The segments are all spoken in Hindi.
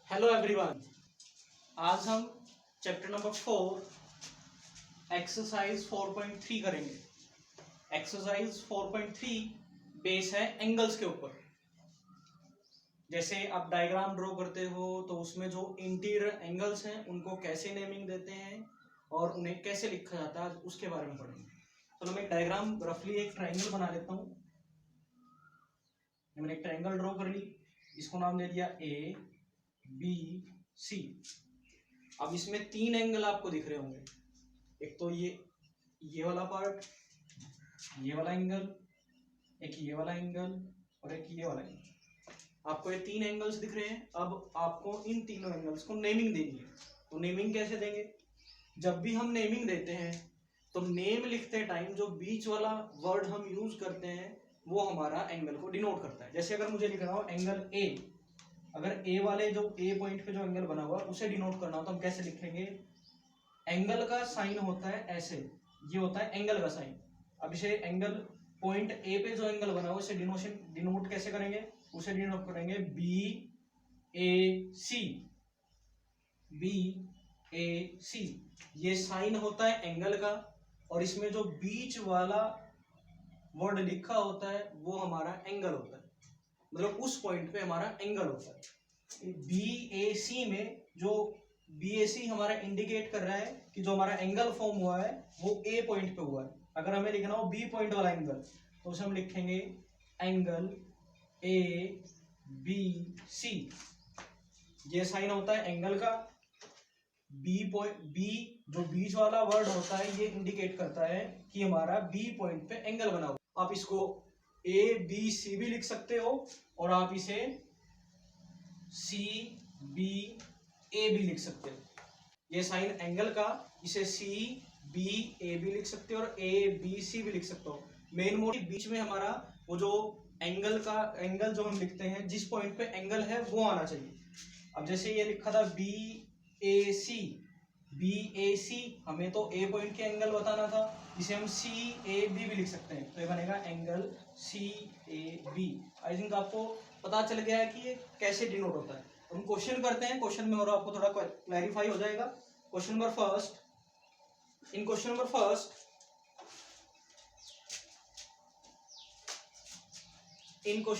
Hello everyone. आज हम चैप्टर नंबर 4 एक्सरसाइज 4.3 करेंगे। एक्सरसाइज 4.3 बेस है एंगल्स के ऊपर। जैसे आप डायग्राम ड्रॉ करते हो तो उसमें जो इंटीरियर एंगल्स हैं उनको कैसे नेमिंग देते हैं और उन्हें कैसे लिखा जाता है उसके बारे में पढ़ेंगे। चलो मैं एक डायग्राम रफली एक ट्राइंगल बना लेता हूँ। मैंने एक ट्राइंगल ड्रॉ कर ली, इसको नाम दे दिया ए बी सी। अब इसमें तीन एंगल आपको दिख रहे होंगे, एक तो ये वाला पार्ट, ये वाला एंगल, एक ये वाला एंगल और एक ये वाला एंगल। आपको ये तीन एंगल्स दिख रहे हैं। अब आपको इन तीनों एंगल्स को नेमिंग देनी है। तो नेमिंग कैसे देंगे? जब भी हम नेमिंग देते हैं तो नेम लिखते टाइम जो बीच वाला वर्ड हम यूज करते हैं वो हमारा एंगल को डिनोट करता है। जैसे अगर मुझे लिखना हो एंगल ए, अगर ए वाले जो ए पॉइंट पे जो एंगल बना हुआ है उसे डिनोट करना हो तो हम कैसे लिखेंगे? एंगल का साइन होता है ऐसे, ये होता है एंगल का साइन। अब इसे एंगल पॉइंट ए पे जो एंगल बना हुआ है इसे डिनोट कैसे करेंगे? उसे डिनोट करेंगे बी ए सी। बी ए सी ये साइन होता है एंगल का, और इसमें जो बीच वाला वर्ड लिखा होता है वो हमारा एंगल होता है, मतलब उस पॉइंट पे हमारा एंगल होता है। बी ए सी में जो बी ए सी हमारा इंडिकेट कर रहा है कि जो हमारा एंगल फॉर्म हुआ है वो ए पॉइंट पे हुआ है। अगर हमें लिखना हो बी पॉइंट वाला एंगल तो उसे हम लिखेंगे एंगल ए बी सी। ये साइन होता है एंगल का। बी जो बीच वाला वर्ड होता है ये इंडिकेट करता है कि हमारा बी पॉइंट पे एंगल बना हुआ। आप इसको ए बी सी भी लिख सकते हो और आप इसे सी बी ए भी लिख सकते हो। ये साइन एंगल का, इसे सी बी ए भी लिख सकते हो और ए बी सी भी लिख सकते हो। मेन मोटिव बीच में हमारा वो जो एंगल जो हम लिखते हैं जिस पॉइंट पे एंगल है वो आना चाहिए। अब जैसे ये लिखा था बी ए सी, बी ए सी हमें तो ए पॉइंट के एंगल बताना था, इसे हम सी ए बी भी लिख सकते हैं तो ये बनेगा angle C A B. I think आपको पता चल गया है कि ये कैसे डिनोट होता है। हम क्वेश्चन करते हैं, क्वेश्चन में और आपको थोड़ा क्लैरिफाई हो जाएगा। Question number first, in question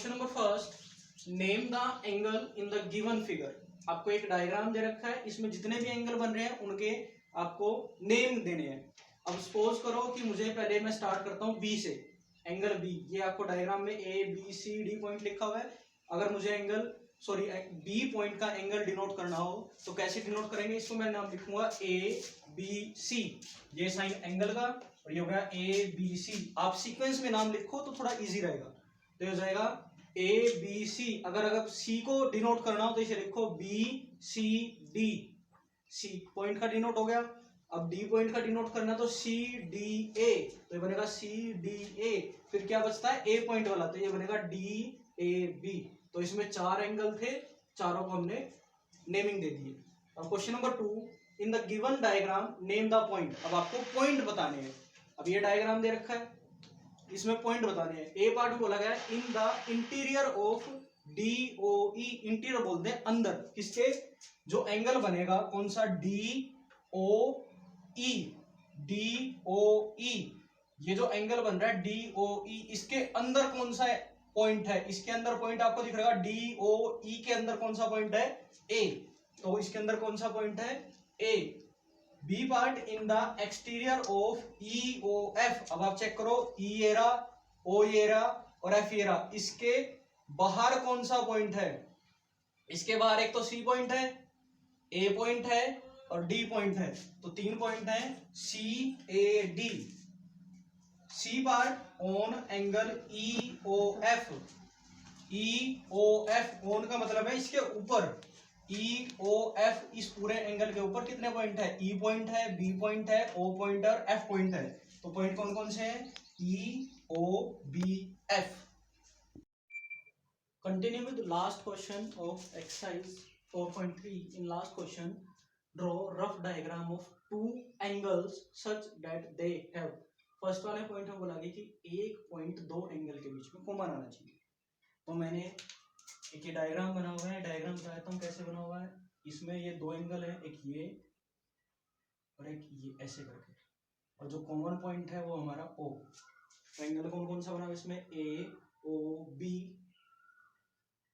number first name the angle in the given figure. आपको एक डायग्राम दे रखा है, इसमें जितने भी एंगल बन रहे हैं उनके आपको नेम देने हैं। अब सपोज करो कि मुझे पहले मैं स्टार्ट करता हूं बी से, एंगल बी। ये आपको डायग्राम में A B C D point लिखा हुआ है। अगर मुझे बी पॉइंट का एंगल डिनोट करना हो तो कैसे डिनोट करेंगे? इसको मैं नाम लिखूंगा ए बी सी। ये साइन एंगल का और ये हो गया ए बी सी। आप सीक्वेंस में नाम लिखो तो थोड़ा इजी रहेगा। तो हो जाएगा ए बी सी। अगर सी को डिनोट करना हो तो इसे लिखो B C D. C point का डिनोट हो गया। अब डी पॉइंट का डिनोट करना तो सी डी ए, तो ये बनेगा सी डी ए। फिर क्या बचता है? ए पॉइंट वाला, तो ये बनेगा डी ए बी। तो इसमें चार एंगल थे, चारों को हमने नेमिंग दे दी। अब question number 2, in the given diagram name the point. अब आपको पॉइंट बताने हैं। अब ये डायग्राम दे रखा है, इसमें पॉइंट बताने हैं। ए पार्ट में बोला गया है in the interior of D O E. Interior बोलते हैं अंदर, किसके? जो एंगल बनेगा कौन सा? डी ओ ई। डी ओ ई ये जो एंगल बन रहा है डी ओ ई, इसके अंदर कौन सा पॉइंट है? इसके अंदर पॉइंट आपको दिख रहा है डी ओ ई के अंदर कौन सा पॉइंट है? ए। तो इसके अंदर कौन सा पॉइंट है? A. B part in the exterior of E O F. अब आप चेक करो, ई एरा, ओ एरा और एफ एरा, इसके बाहर कौन सा पॉइंट है? इसके बाहर एक तो सी पॉइंट है, ए पॉइंट है और डी पॉइंट है। तो तीन पॉइंट है C A D. C part on angle E O F. E O F on का मतलब है इसके ऊपर। ई ओ एफ इस पूरे एंगल के ऊपर कितने पॉइंट है? ई पॉइंट है, बी पॉइंट है, ओ पॉइंट है और एफ पॉइंट है। तो पॉइंट कौन कौन से हैं? E O B F. Continue with last question of exercise 4.3। In last question draw rough diagram of two angles such that they have. First वाले पॉइंट में बोला गया कि एक पॉइंट दो एंगल के बीच में कॉमन आना चाहिए। तो मैंने एक ये डायग्राम बना हुआ है, डायग्राम बताता हूँ कैसे बना हुआ है। इसमें ये दो एंगल है, एक ये और एक ये, ऐसे करके, और जो कॉमन पॉइंट है वो हमारा O। एंगल कौन कौन सा बना है इसमें, AOB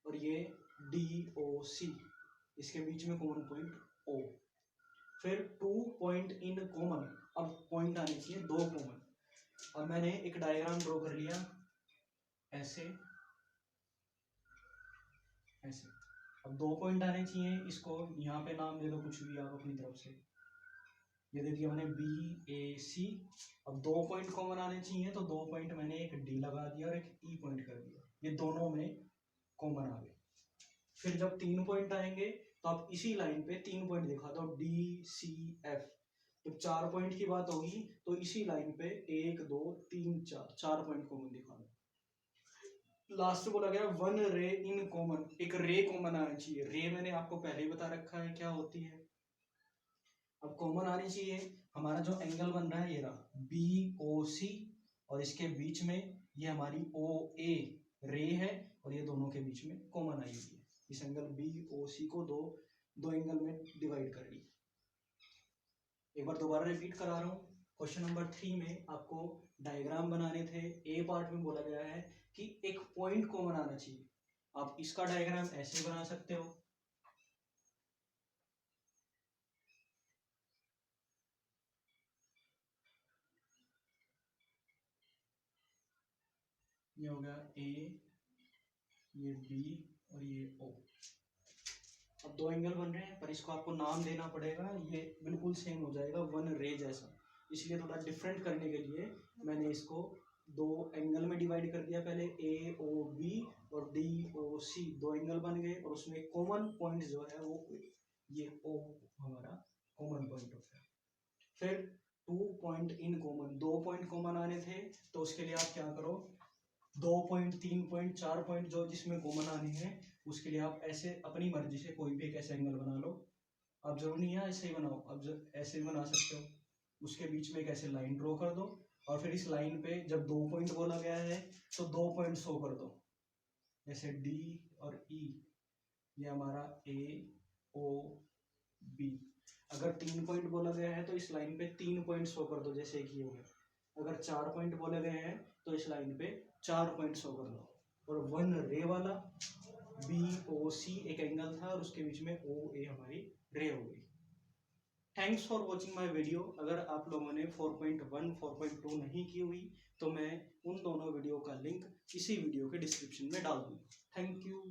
और ये DOC, इसके बीच में कॉमन पॉइंट O। फिर 2 पॉइंट इन कॉमन, अब पॉइंट आने चाहिए 2 कॉमन। अब मैंने एक डायग्राम ड्रॉ कर लिया ऐसे ऐसे। अब 2 पॉइंट आने चाहिए, इसको यहाँ पे नाम दे दो कुछ भी आप अपनी तरफ से। ये देखिए मैंने BAC। अब 2 पॉइंट कॉमन आने चाहिए, तो 2 पॉइंट मैंने एक D लगा दिया और एक E पॉइंट कर दिया, ये दोनों में कॉमन आ गए। फिर जब 3 पॉइंट आएंगे तो आप इसी लाइन पे 3 पॉइंट दिखा दो, DCF। जब 4 पॉइंट की बात होगी तो इसी लाइन पे 1 2 3 4 पॉइंट कॉमन दिखा दो। लास्ट बोला गया 1 रे इन कॉमन, एक रे कॉमन आना चाहिए। रे मैंने आपको पहले ही बता रखा है क्या होती है। अब कॉमन आनी चाहिए, हमारा जो एंगल बन रहा है ये रहा BOC, और इसके बीच में ये हमारी OA रे है, और ये दोनों के बीच में कॉमन आई हुई है। इस एंगल BOC को दो एंगल में डिवाइड कर ली। एक बार दोबारा रिपीट करा रहा हूँ। क्वेश्चन नंबर 3 में आपको डायग्राम बनाने थे। ए पार्ट में बोला गया है कि एक पॉइंट कॉमन आना चाहिए। आप इसका डायग्राम ऐसे बना सकते हो, ये हो गया A, ये B और ये O। अब 2 एंगल बन रहे हैं, पर इसको आपको नाम देना पड़ेगा, ये बिल्कुल सेम हो जाएगा 1 रे जैसा। इसलिए थोड़ा डिफरेंट करने के लिए मैंने इसको 2 एंगल में डिवाइड कर दिया। पहले AOB और DOC 2 एंगल बन गए, और उसमें कॉमन पॉइंट जो है वो ये O हमारा कॉमन पॉइंट होता है। फिर 2 point in common, 2 point common आने थे, तो उसके लिए आप क्या करो, 2 पॉइंट 3 पॉइंट 4 पॉइंट जो जिसमें कॉमन आने हैं, उसके लिए आप ऐसे अपनी मर्जी से कोई भी एक ऐसे एंगल बना लो। अब जरूरी नहीं है ऐसे ही बनाओ, अब ऐसे ही बना सकते हो। उसके बीच में एक ऐसे लाइन ड्रॉ कर दो, और फिर इस लाइन पे जब 2 पॉइंट बोला गया है तो 2 पॉइंट शो कर दो, जैसे D और E, ये हमारा AOB। अगर 3 पॉइंट बोला गया है तो इस लाइन पे 3 पॉइंट शो कर दो, जैसे कि ये है। अगर 4 पॉइंट बोले गए हैं तो इस लाइन पे 4 पॉइंट शो कर दो। और 1 रे वाला BOC एक एंगल था, और उसके बीच में OA हमारी रे हो गई। Thanks for watching my video. अगर आप लोगों ने 4.1 4.2 नहीं की हुई तो मैं उन दोनों वीडियो का लिंक इसी वीडियो के डिस्क्रिप्शन में डाल दूंगा। Thank you.